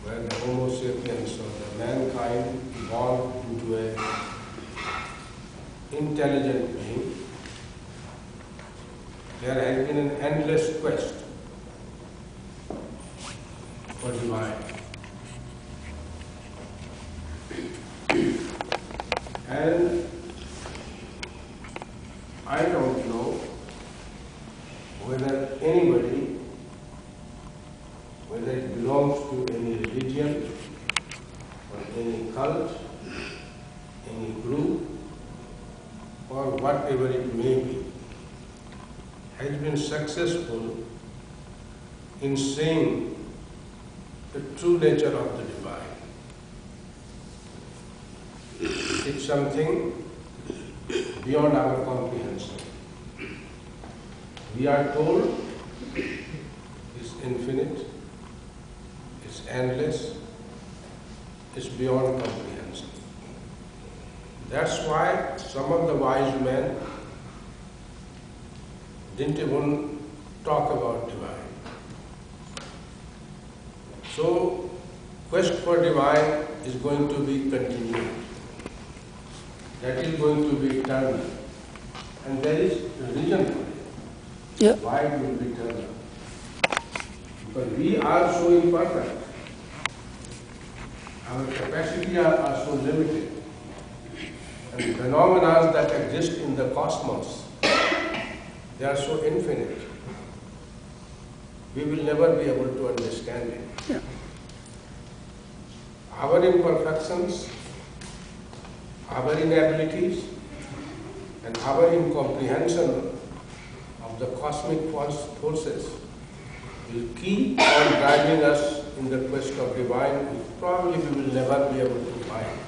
where the Homo sapiens or the mankind evolved into a intelligent being, there has been an endless quest for divine. And I don't know whether anybody, whether it belongs to any religion or any cult, any group, or whatever it may be, has been successful in seeing the true nature of the divine. It's something beyond our comprehension. We are told it's infinite, it's endless, it's beyond comprehension. That's why some of the wise men didn't even talk about divine. So, quest for divine is going to be continued. That is going to be eternal. And there is a reason for it. Yeah. Why it will be eternal? Because we are so imperfect. Our capacities are so limited. And the phenomena that exist in the cosmos, they are so infinite. We will never be able to understand it. Yeah. Our imperfections, our inabilities, and our incomprehension of the cosmic forces will keep on driving us in the quest of divine, which probably we will never be able to find,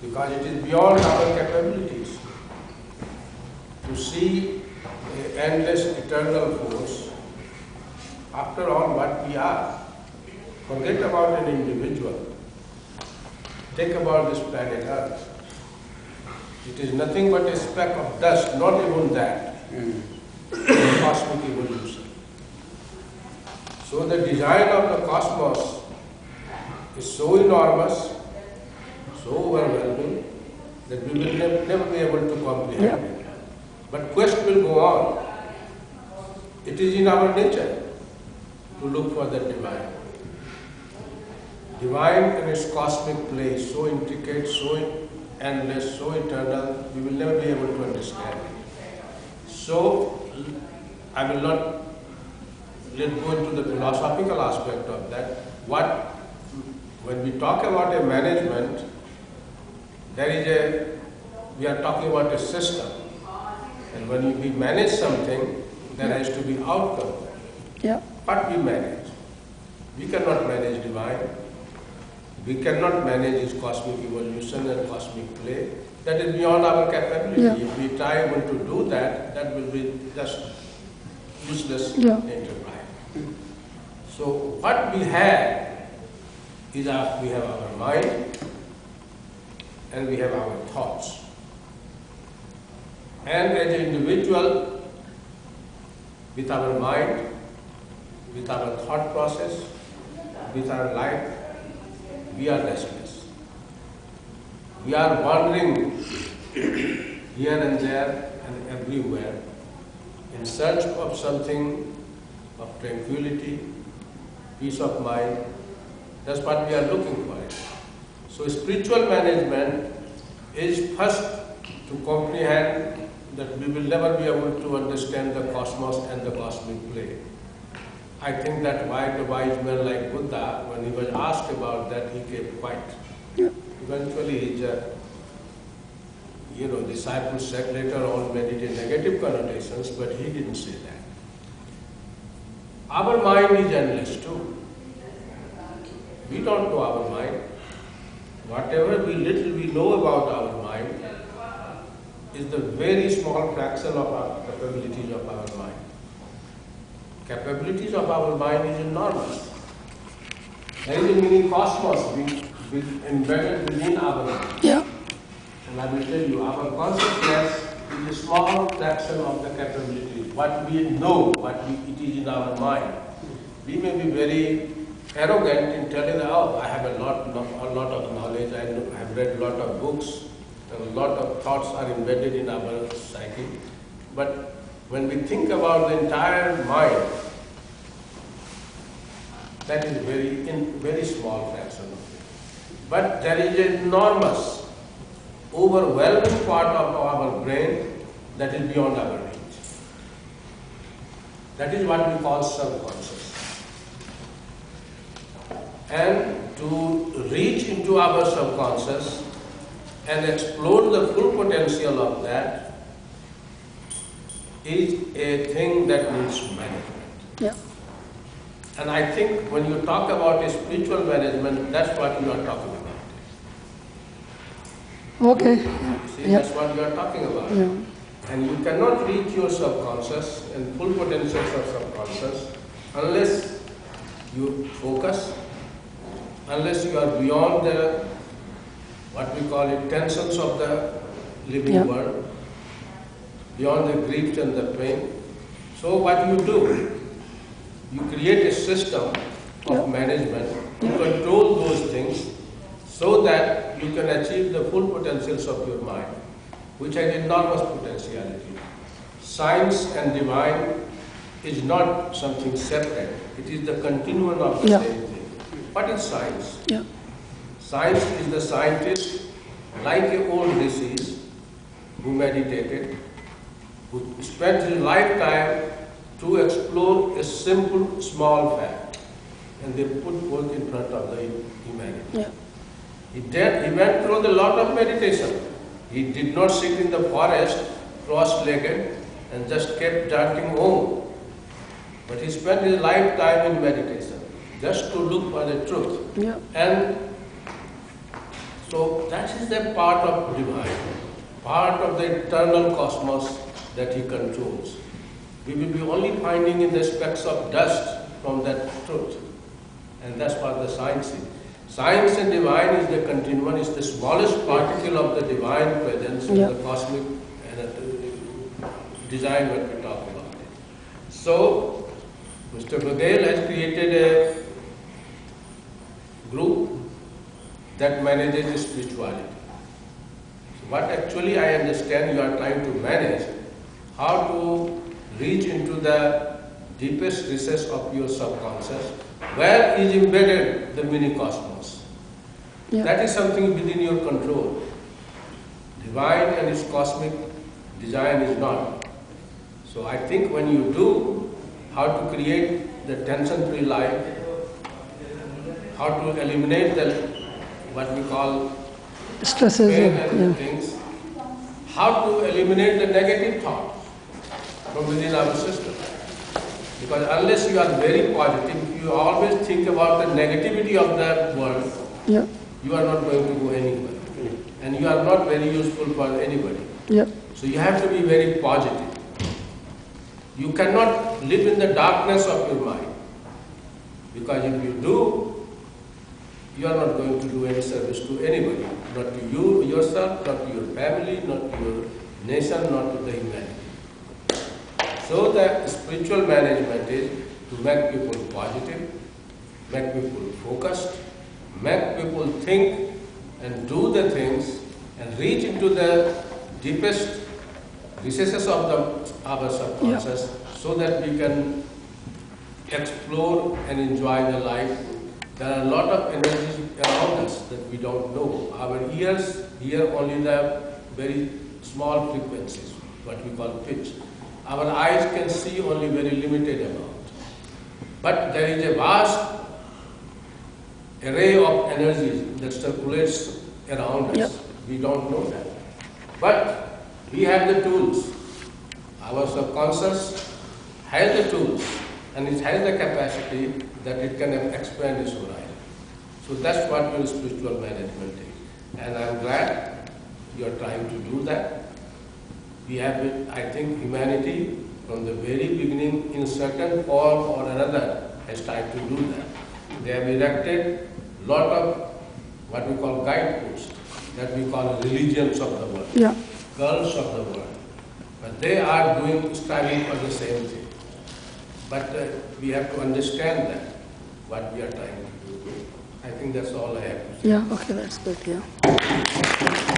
because it is beyond our capabilities to see the endless eternal force. After all, what we are. Forget about an individual. Think about this planet Earth. It is nothing but a speck of dust, not even that, in cosmic evolution. So the design of the cosmos is so enormous, so overwhelming, that we will never be able to comprehend it. But quest will go on. It is in our nature to look for the divine. Divine in its cosmic play, so intricate, so endless, so eternal, we will never be able to understand it. So, I will not go into the philosophical aspect of that. When we talk about a management, we are talking about a system. And when we manage something, there has to be outcome. Yeah. What we manage? We cannot manage divine. We cannot manage its cosmic evolution and cosmic play. That is beyond our capability. Yeah. If we try even to do that, that will be just useless enterprise. So what we have is we have our mind and we have our thoughts. And as an individual, with our mind, with our thought process, with our life, we are restless. We are wandering here and there and everywhere in search of something of tranquility, peace of mind. That's what we are looking for. So spiritual management is first to comprehend that we will never be able to understand the cosmos and the cosmic play. I think that why the wise man like Buddha, when he was asked about that, he kept quiet. Yeah. Eventually his disciples said later on made it in negative connotations, but he didn't say that. Our mind is endless too. We don't know our mind. Whatever little we know about our mind is the very small fraction of our capabilities of our mind. Capabilities of our mind is enormous. There is a mini cosmos embedded within our mind. Yeah. And I will tell you, our consciousness is a small fraction of the capabilities. What we know, it is in our mind. We may be very arrogant in telling, oh, I have a lot of knowledge, I have read a lot of books, and a lot of thoughts are embedded in our psyche. But when we think about the entire mind, that is very small fraction of it. But there is an enormous, overwhelming part of our brain that is beyond our reach. That is what we call subconscious. And to reach into our subconscious and explore the full potential of that is a thing that needs management. Yeah. And I think when you talk about spiritual management, that's what you are talking about. Okay. See, that's what you are talking about. Yeah. And you cannot reach your subconscious and full potential of subconscious unless you focus, unless you are beyond the, what we call it, tensions of the living world, beyond the grief and the pain. So what you do, you create a system of management to control those things so that you can achieve the full potentials of your mind, which has enormous potentiality. Science and divine is not something separate. It is the continuum of the same thing. What is science? Science is the scientist, like an old rishis who meditated, who spent his lifetime to explore a simple, small fact, and they put both in front of the humanity. He went through a lot of meditation. He did not sit in the forest, cross-legged, and just kept chanting Om. But he spent his lifetime in meditation, just to look for the truth. And so that is the part of divine, part of the eternal cosmos that he controls. We will be only finding in the specks of dust from that truth. And that's what the science is. Science and divine is the continuum, is the smallest particle of the divine presence in the cosmic design what we talk about. So, Mr. Baghel has created a group that manages spirituality. So what actually I understand you are trying to manage, how to reach into the deepest recess of your subconscious, where is embedded the mini cosmos. That is something within your control. Divine and its cosmic design is not. So I think when you do, how to create the tension-free life, how to eliminate the, what we call stresses pain and things, how to eliminate the negative thoughts from within our system. Because unless you are very positive, you always think about the negativity of the world, you are not going to go anywhere. And you are not very useful for anybody. So you have to be very positive. You cannot live in the darkness of your mind. Because if you do, you are not going to do any service to anybody. Not to you, yourself, not to your family, not to your nation, not to the humanity. So the spiritual management is to make people positive, make people focused, make people think and do the things and reach into the deepest recesses of our subconscious so that we can explore and enjoy the life. There are a lot of energies around us that we don't know. Our ears hear only the very small frequencies, what we call pitch. Our eyes can see only very limited amount. But there is a vast array of energies that circulates around us. We don't know that. But we have the tools. Our subconscious has the tools and it has the capacity that it can expand its horizon. So that's what your spiritual management is. And I'm glad you are trying to do that. We have, I think, humanity from the very beginning in certain form or another has tried to do that. They have erected a lot of what we call guideposts, that we call religions of the world, cults of the world. But they are striving for the same thing. But we have to understand that what we are trying to do. I think that's all I have to say. Yeah, okay, that's good, yeah.